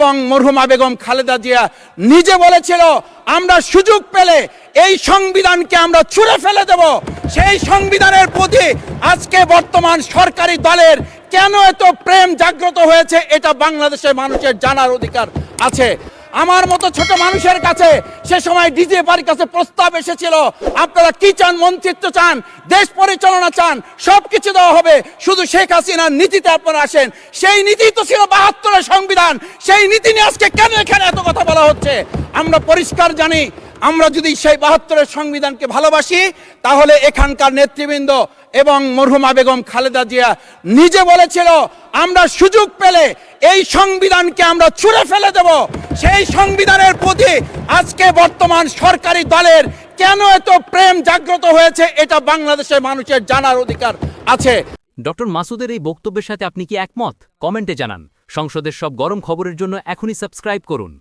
এবং মরহুমা বেগম খালেদা জিয়া নিজে বলেছিল আমরা সুযোগ পেলে এই সংবিধানকে আমরা ছুঁড়ে ফেলে দেব। সেই সংবিধানের প্রতি আজকে বর্তমান সরকারি দলের কেন এত প্রেম জাগ্রত হয়েছে এটা বাংলাদেশের মানুষের জানার অধিকার আছে। আমার মতো ছোট মানুষের কাছে সে সময় ডিজিএফআর কাছে প্রস্তাব এসেছিল, আপনারা কি চান, মন্ত্রিত্ব চান, দেশ পরিচালনা চান, সবকিছু দেওয়া হবে, শুধু শেখ হাসিনার নীতিতে আপনারা আসেন। সেই নীতি তো ছিল ৭২-এর সংবিধান, সেই নীতি নিয়ে আজকে কেন এখানে এত কথা বলা হচ্ছে? আমরা পরিষ্কার জানি, আমরা যদি সেই ৭২-এর সংবিধানকে ভালোবাসি তাহলে এখানকার নেতৃবৃন্দ এবং মরহুমা বেগম খালেদা জিয়া নিজে বলেছিল আমরা সুযোগ পেলে এই সংবিধানকে আমরা ছুঁড়ে ফেলে দেব। সেই সংবিধানের প্রতি আজকে বর্তমান সরকারি দলের কেন এত প্রেম জাগ্রত হয়েছে এটা বাংলাদেশের মানুষের জানার অধিকার আছে। ডক্টর মাসুদের এই বক্তব্যের সাথে আপনি কি একমত? কমেন্টে জানান। সংসদের সব গরম খবরের জন্য এখনই সাবস্ক্রাইব করুন।